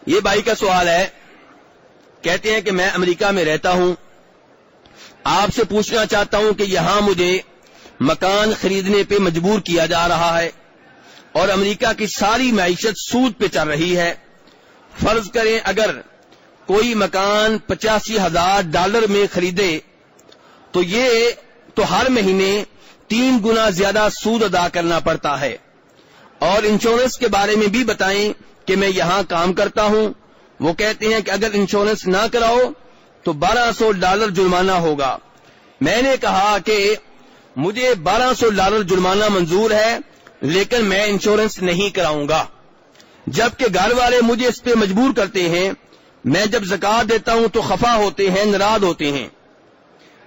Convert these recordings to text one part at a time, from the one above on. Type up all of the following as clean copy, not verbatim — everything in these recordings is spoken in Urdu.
یہ بھائی کا سوال ہے، کہتے ہیں کہ میں امریکہ میں رہتا ہوں، آپ سے پوچھنا چاہتا ہوں کہ یہاں مجھے مکان خریدنے پہ مجبور کیا جا رہا ہے اور امریکہ کی ساری معیشت سود پہ چل رہی ہے۔ فرض کریں اگر کوئی مکان $85,000 میں خریدے تو یہ تو ہر مہینے 3 گنا زیادہ سود ادا کرنا پڑتا ہے، اور انشورنس کے بارے میں بھی بتائیں کہ میں یہاں کام کرتا ہوں۔ وہ کہتے ہیں کہ اگر انشورنس نہ کراؤ تو $1,200 جرمانہ ہوگا۔ میں نے کہا کہ مجھے $1,200 جرمانہ منظور ہے لیکن میں انشورنس نہیں کراؤں گا، جبکہ گھر والے مجھے اس پہ مجبور کرتے ہیں۔ میں جب زکوٰۃ دیتا ہوں تو خفا ہوتے ہیں، ناراض ہوتے ہیں۔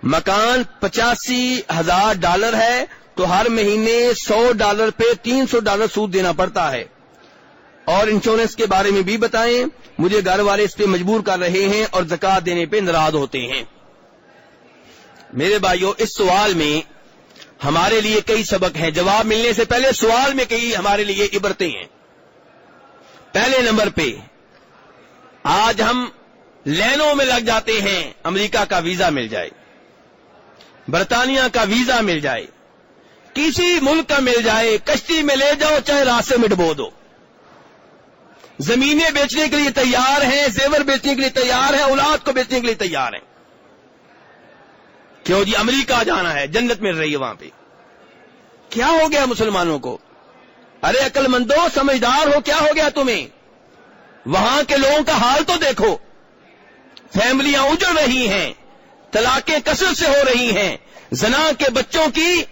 مکان $85,000 ہے تو ہر مہینے $100 پہ $300 سود دینا پڑتا ہے، اور انشورنس کے بارے میں بھی بتائیں، مجھے گھر والے اس پہ مجبور کر رہے ہیں اور زکوٰۃ دینے پہ ناراض ہوتے ہیں۔ میرے بھائیو، اس سوال میں ہمارے لیے کئی سبق ہیں۔ جواب ملنے سے پہلے سوال میں کئی ہمارے لیے عبرتیں ہیں۔ پہلے نمبر پہ آج ہم لائنوں میں لگ جاتے ہیں، امریکہ کا ویزا مل جائے، برطانیہ کا ویزا مل جائے، کسی ملک کا مل جائے، کشتی میں لے جاؤ چاہے راستے میں ڈبو دو۔ زمینیں بیچنے کے لیے تیار ہیں، زیور بیچنے کے لیے تیار ہیں، اولاد کو بیچنے کے لیے تیار ہیں۔ کیوں جی؟ امریکہ جانا ہے، جنت مل رہی ہے وہاں پہ۔ کیا ہو گیا مسلمانوں کو؟ ارے عقل مندو، سمجھدار ہو، کیا ہو گیا تمہیں؟ وہاں کے لوگوں کا حال تو دیکھو، فیملیاں اجڑ رہی ہیں، طلاقیں کثرت سے ہو رہی ہیں، زنا کے بچوں کی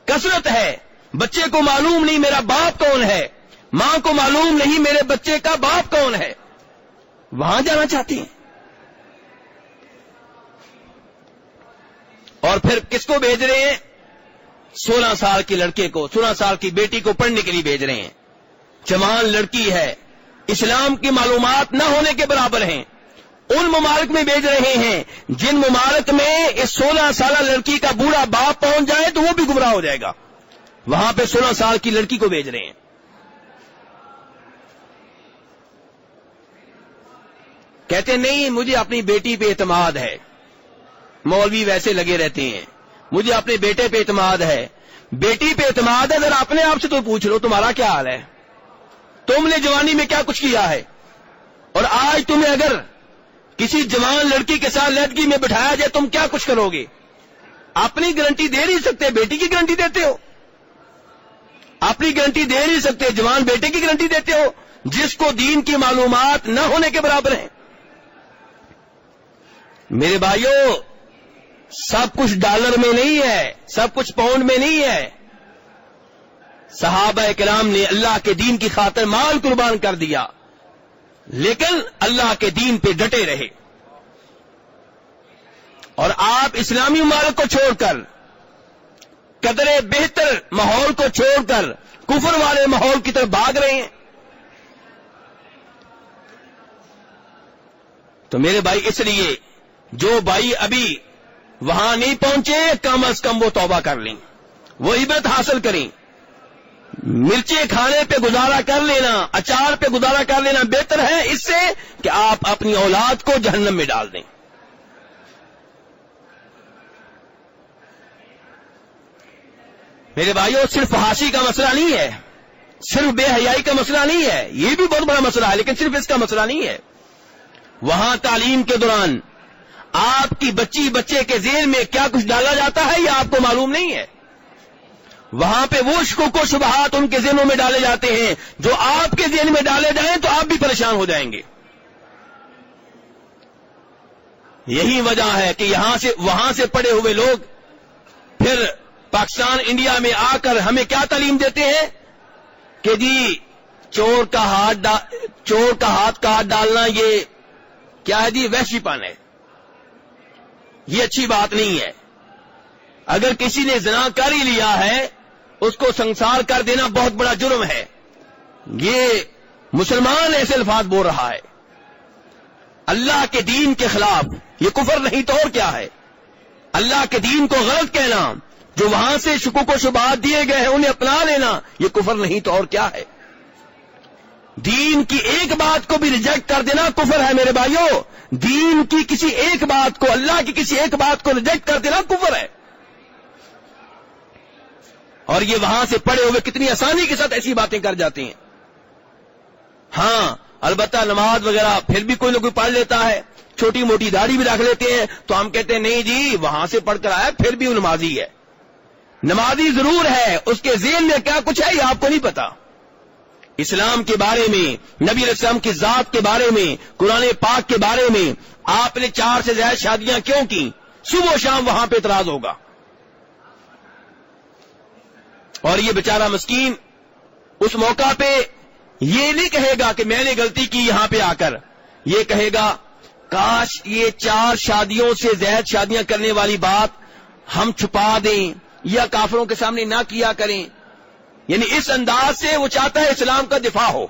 کثرت ہے، بچے کو معلوم نہیں میرا باپ کون ہے، ماں کو معلوم نہیں میرے بچے کا باپ کون ہے، وہاں جانا چاہتی ہیں۔ اور پھر کس کو بھیج رہے ہیں؟ 16 سال کے لڑکے کو، 16 سال کی بیٹی کو پڑھنے کے لیے بھیج رہے ہیں۔ جوان لڑکی ہے، اسلام کی معلومات نہ ہونے کے برابر ہیں، ان ممالک میں بھیج رہے ہیں جن ممالک میں اس 16 سالہ لڑکی کا بوڑھا باپ پہنچ جائے تو وہ بھی گمراہ ہو جائے گا، وہاں پہ 16 سال کی لڑکی کو بھیج رہے ہیں۔ کہتے نہیں مجھے اپنی بیٹی پہ اعتماد ہے، مولوی ویسے لگے رہتے ہیں، مجھے اپنے بیٹے پہ اعتماد ہے۔ بیٹی پہ اعتماد ہے، ذرا اپنے آپ سے تو پوچھ لو تمہارا کیا حال ہے، تم نے جوانی میں کیا کچھ کیا ہے، اور آج تمہیں اگر کسی جوان لڑکی کے ساتھ علیحدگی میں بٹھایا جائے تم کیا کچھ کرو گے؟ اپنی گارنٹی دے نہیں سکتے، بیٹی کی گارنٹی دیتے ہو، اپنی گارنٹی دے نہیں سکتے، جوان بیٹے کی گارنٹی دیتے ہو جس کو دین کی معلومات نہ ہونے کے برابر ہیں۔ میرے بھائیوں، سب کچھ ڈالر میں نہیں ہے، سب کچھ پاؤنڈ میں نہیں ہے۔ صحابہ کرام نے اللہ کے دین کی خاطر مال قربان کر دیا، لیکن اللہ کے دین پہ ڈٹے رہے۔ اور آپ اسلامی ممالک کو چھوڑ کر، قدرے بہتر ماحول کو چھوڑ کر کفر والے ماحول کی طرف بھاگ رہے ہیں۔ تو میرے بھائی، اس لیے جو بھائی ابھی وہاں نہیں پہنچے کم از کم وہ توبہ کر لیں، وہ عبرت حاصل کریں۔ مرچیں کھانے پہ گزارا کر لینا، اچار پہ گزارا کر لینا بہتر ہے اس سے کہ آپ اپنی اولاد کو جہنم میں ڈال دیں۔ میرے بھائیوں، صرف فحاشی کا مسئلہ نہیں ہے، صرف بے حیائی کا مسئلہ نہیں ہے، یہ بھی بہت بڑا مسئلہ ہے، لیکن صرف اس کا مسئلہ نہیں ہے۔ وہاں تعلیم کے دوران آپ کی بچے کے ذہن میں کیا کچھ ڈالا جاتا ہے یہ آپ کو معلوم نہیں ہے۔ وہاں پہ وہ شکوک و شبہات ان کے ذہنوں میں ڈالے جاتے ہیں جو آپ کے ذہن میں ڈالے جائیں تو آپ بھی پریشان ہو جائیں گے۔ یہی وجہ ہے کہ وہاں سے پڑھے ہوئے لوگ پھر پاکستان انڈیا میں آ کر ہمیں کیا تعلیم دیتے ہیں کہ جی چور کا ہاتھ کاٹ ڈالنا یہ کیا ہے جی؟ وحشی پن ہے، یہ اچھی بات نہیں ہے۔ اگر کسی نے زنا کر ہی لیا ہے اس کو سنسار کر دینا بہت بڑا جرم ہے۔ یہ مسلمان ایسے الفاظ بول رہا ہے اللہ کے دین کے خلاف، یہ کفر نہیں تو اور کیا ہے؟ اللہ کے دین کو غلط کہنا، جو وہاں سے شکوک و شبہات دیے گئے ہیں انہیں اپنا لینا، یہ کفر نہیں تو اور کیا ہے؟ دین کی ایک بات کو بھی ریجیکٹ کر دینا کفر ہے میرے بھائیوں. دین کی کسی ایک بات کو, اللہ کی کسی ایک بات کو ریجیکٹ کر دینا کفر ہے. اور یہ وہاں سے پڑے ہوئے کتنی آسانی کے ساتھ ایسی باتیں کر جاتے ہیں. ہاں البتہ نماز وغیرہ پھر بھی کوئی نہ کوئی پڑھ لیتا ہے, چھوٹی موٹی داڑھی بھی رکھ لیتے ہیں, تو ہم کہتے ہیں نہیں جی وہاں سے پڑھ کر آیا پھر بھی وہ نمازی ہے. نمازی ضرور ہے, اس کے ذہن میں کیا کچھ ہے یہ آپ کو نہیں پتا. اسلام کے بارے میں, نبی علیہ السلام کی ذات کے بارے میں, قرآن پاک کے بارے میں آپ نے 4 سے زیادہ شادیاں کیوں کی, صبح و شام وہاں پہ اعتراض ہوگا. اور یہ بیچارہ مسکین اس موقع پہ یہ نہیں کہے گا کہ میں نے غلطی کی یہاں پہ آ کر, یہ کہے گا کاش یہ 4 شادیوں سے زیادہ شادیاں کرنے والی بات ہم چھپا دیں یا کافروں کے سامنے نہ کیا کریں. یعنی اس انداز سے وہ چاہتا ہے اسلام کا دفاع ہو.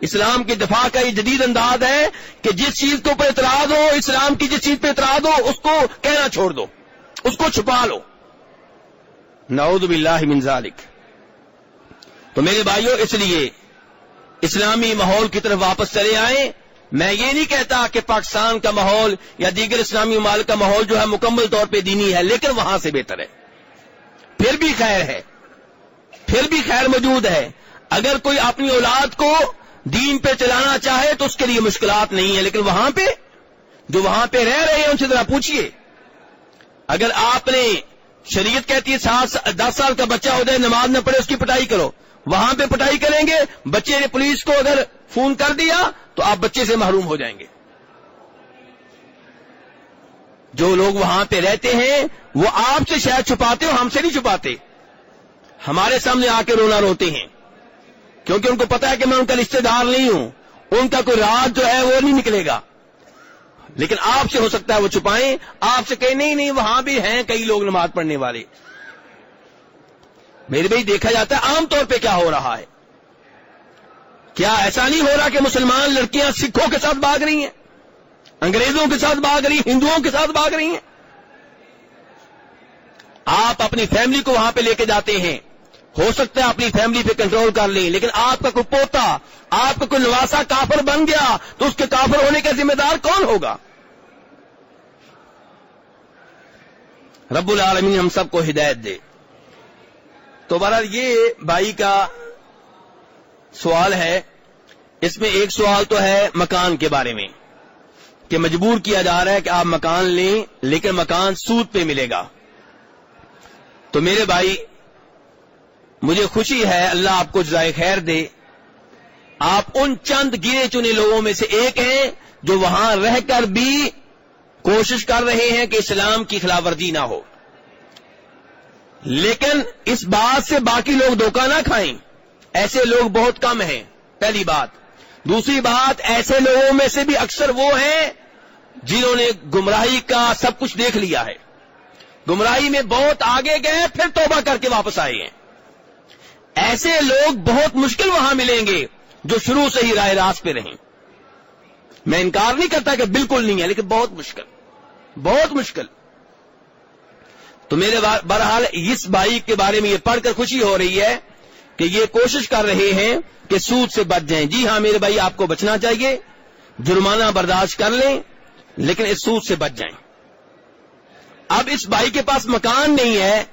اسلام کے دفاع کا یہ جدید انداز ہے کہ جس چیز کے اوپر اعتراض ہو, اسلام کی جس چیز پہ اعتراض ہو, اس کو کہنا چھوڑ دو, اس کو چھپا لو. نعوذ باللہ من ذالک. تو میرے بھائیوں اس لیے اسلامی ماحول کی طرف واپس چلے آئیں. میں یہ نہیں کہتا کہ پاکستان کا ماحول یا دیگر اسلامی ممالک کا ماحول جو ہے مکمل طور پہ دینی ہے, لیکن وہاں سے بہتر ہے, پھر بھی خیر ہے, پھر بھی خیر موجود ہے. اگر کوئی اپنی اولاد کو دین پہ چلانا چاہے تو اس کے لیے مشکلات نہیں ہے, لیکن وہاں پہ جو وہاں پہ رہ رہے ہیں ان سے ذرا پوچھیے. اگر آپ نے شریعت کہتی ہے 10 سال کا بچہ ہو جائے نماز نہ پڑھے اس کی پٹائی کرو, وہاں پہ پٹائی کریں گے, بچے نے پولیس کو اگر فون کر دیا تو آپ بچے سے محروم ہو جائیں گے. جو لوگ وہاں پہ رہتے ہیں وہ آپ سے شاید چھپاتے ہو, ہم سے نہیں چھپاتے, ہمارے سامنے آ کے رونا روتے ہیں, کیونکہ ان کو پتا ہے کہ میں ان کا رشتہ دار نہیں ہوں, ان کا کوئی راز جو ہے وہ نہیں نکلے گا. لیکن آپ سے ہو سکتا ہے وہ چھپائیں, آپ سے کہیں نہیں وہاں بھی ہیں کئی لوگ نماز پڑھنے والے. میرے بھائی دیکھا جاتا ہے عام طور پہ کیا ہو رہا ہے. کیا ایسا نہیں ہو رہا کہ مسلمان لڑکیاں سکھوں کے ساتھ بھاگ رہی ہیں, انگریزوں کے ساتھ بھاگ رہی ہیں, ہندوؤں کے ساتھ بھاگ رہی ہیں؟ آپ اپنی فیملی کو وہاں پہ لے کے جاتے ہیں, ہو سکتا ہے اپنی فیملی پہ کنٹرول کر لیں, لیکن آپ کا کوئی پوتا, آپ کا کوئی نواسا کافر بن گیا تو اس کے کافر ہونے کا ذمہ دار کون ہوگا؟ رب العالمین ہم سب کو ہدایت دے. تو بہرحال یہ بھائی کا سوال ہے. اس میں ایک سوال تو ہے مکان کے بارے میں کہ مجبور کیا جا رہا ہے کہ آپ مکان لیں لیکن مکان سود پہ ملے گا. تو میرے بھائی مجھے خوشی ہے, اللہ آپ کو جزائے خیر دے, آپ ان چند گنے چنے لوگوں میں سے ایک ہیں جو وہاں رہ کر بھی کوشش کر رہے ہیں کہ اسلام کی خلاف ورزی نہ ہو. لیکن اس بات سے باقی لوگ دھوکہ نہ کھائیں, ایسے لوگ بہت کم ہیں, پہلی بات. دوسری بات, ایسے لوگوں میں سے بھی اکثر وہ ہیں جنہوں نے گمراہی کا سب کچھ دیکھ لیا ہے, گمراہی میں بہت آگے گئے پھر توبہ کر کے واپس آئے ہیں. ایسے لوگ بہت مشکل وہاں ملیں گے جو شروع سے ہی راہ راست پہ رہیں. میں انکار نہیں کرتا کہ بالکل نہیں ہے, لیکن بہت مشکل, بہت مشکل. تو میرے بہرحال اس بھائی کے بارے میں یہ پڑھ کر خوشی ہو رہی ہے کہ یہ کوشش کر رہے ہیں کہ سود سے بچ جائیں. جی ہاں میرے بھائی, آپ کو بچنا چاہیے, جرمانہ برداشت کر لیں لیکن اس سود سے بچ جائیں. اب اس بھائی کے پاس مکان نہیں ہے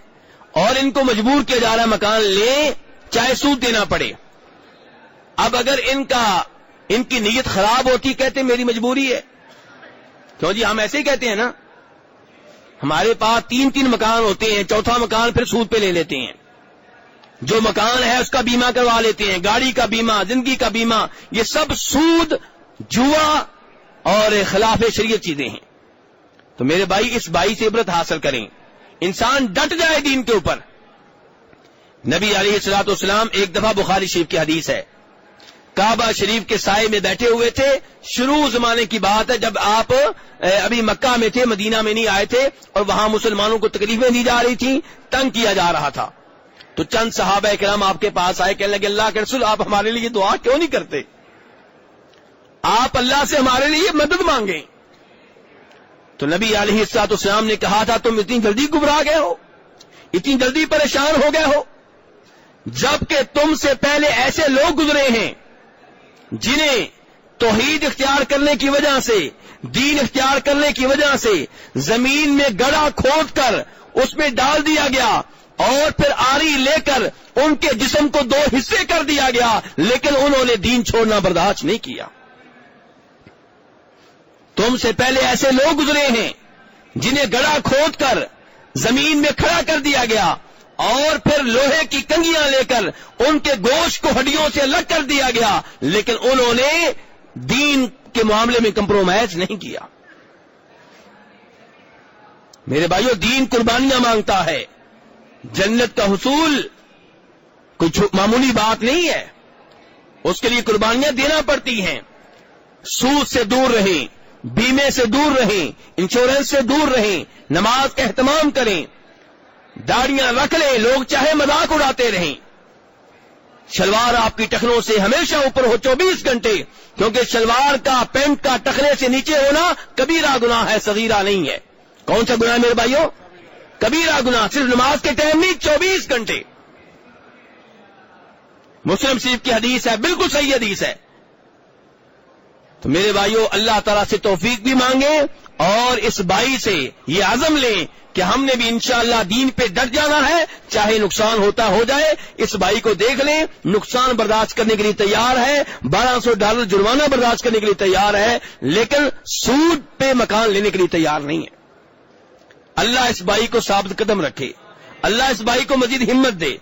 اور ان کو مجبور کیا جا رہا ہے مکان لیں چاہے سود دینا پڑے. اب اگر ان کی نیت خراب ہوتی, کہتے میری مجبوری ہے. کیوں جی, ہم ایسے ہی کہتے ہیں نا, ہمارے پاس 3 مکان ہوتے ہیں, چوتھا مکان پھر سود پہ لے لیتے ہیں. جو مکان ہے اس کا بیمہ کروا لیتے ہیں, گاڑی کا بیمہ, زندگی کا بیمہ, یہ سب سود, جوا اور خلاف شریعت چیزیں ہیں. تو میرے بھائی اس بھائی سے عبرت حاصل کریں, انسان ڈٹ جائے دین کے اوپر. نبی علیہ الصلوۃ والسلام ایک دفعہ بخاری شریف کی حدیث ہے, کعبہ شریف کے سائے میں بیٹھے ہوئے تھے. شروع زمانے کی بات ہے جب آپ ابھی مکہ میں تھے, مدینہ میں نہیں آئے تھے, اور وہاں مسلمانوں کو تکلیفیں دی جا رہی تھیں, تنگ کیا جا رہا تھا. تو چند صحابہ کرام آپ کے پاس آئے, کہنے لگے اللہ کے رسول آپ ہمارے لیے دعا کیوں نہیں کرتے, آپ اللہ سے ہمارے لیے مدد مانگیں. تو نبی علیہ الصلوۃ والسلام نے کہا تھا تم اتنی جلدی گھبرا گئے ہو, اتنی جلدی پریشان ہو گئے ہو, جبکہ تم سے پہلے ایسے لوگ گزرے ہیں جنہیں توحید اختیار کرنے کی وجہ سے، دین اختیار کرنے کی وجہ سے زمین میں گڑھا کھود کر اس میں ڈال دیا گیا اور پھر آری لے کر ان کے جسم کو 2 حصے کر دیا گیا، لیکن انہوں نے دین چھوڑنا برداشت نہیں کیا۔ تم سے پہلے ایسے لوگ گزرے ہیں جنہیں گڑھا کھود کر زمین میں کھڑا کر دیا گیا اور پھر لوہے کی کنگیاں لے کر ان کے گوشت کو ہڈیوں سے الگ کر دیا گیا، لیکن انہوں نے دین کے معاملے میں کمپرومائز نہیں کیا۔ میرے بھائیو، دین قربانیاں مانگتا ہے۔ جنت کا حصول کوئی معمولی بات نہیں ہے، اس کے لیے قربانیاں دینا پڑتی ہیں۔ سود سے دور رہیں، بیمے سے دور رہیں، انشورنس سے دور رہیں، نماز کا اہتمام کریں، داڑیاں رکھ لیں، لوگ چاہے مذاق اڑاتے رہیں، شلوار آپ کی ٹخنوں سے ہمیشہ اوپر ہو 24 گھنٹے، کیونکہ شلوار کا، پینٹ کا ٹخنے سے نیچے ہونا کبیرہ گناہ ہے، صغیرہ نہیں ہے۔ کون سا گناہ ہے میرے بھائیوں؟ کبیرہ گناہ، صرف نماز کے ٹائم نہیں، 24 گھنٹے۔ مسلم شریف کی حدیث ہے، بالکل صحیح حدیث ہے۔ تو میرے بھائیوں، اللہ تعالیٰ سے توفیق بھی مانگیں اور اس بھائی سے یہ عزم لیں کہ ہم نے بھی انشاءاللہ دین پہ ڈٹ جانا ہے، چاہے نقصان ہوتا ہو جائے۔ اس بھائی کو دیکھ لیں، نقصان برداشت کرنے کے لیے تیار ہے، $1200 جرمانہ برداشت کرنے کے لیے تیار ہے، لیکن سود پہ مکان لینے کے لیے تیار نہیں ہے۔ اللہ اس بھائی کو ثابت قدم رکھے، اللہ اس بھائی کو مزید ہمت دے۔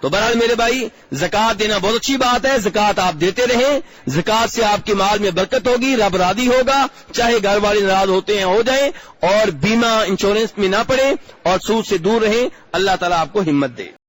تو بہرحال میرے بھائی، زکوٰۃ دینا بہت اچھی بات ہے، زکوٰۃ آپ دیتے رہیں، زکوٰۃ سے آپ کے مال میں برکت ہوگی، رب راضی ہوگا، چاہے گھر والے ناراض ہوتے ہیں ہو جائیں، اور بیمہ انشورنس میں نہ پڑیں اور سود سے دور رہیں۔ اللہ تعالیٰ آپ کو ہمت دے۔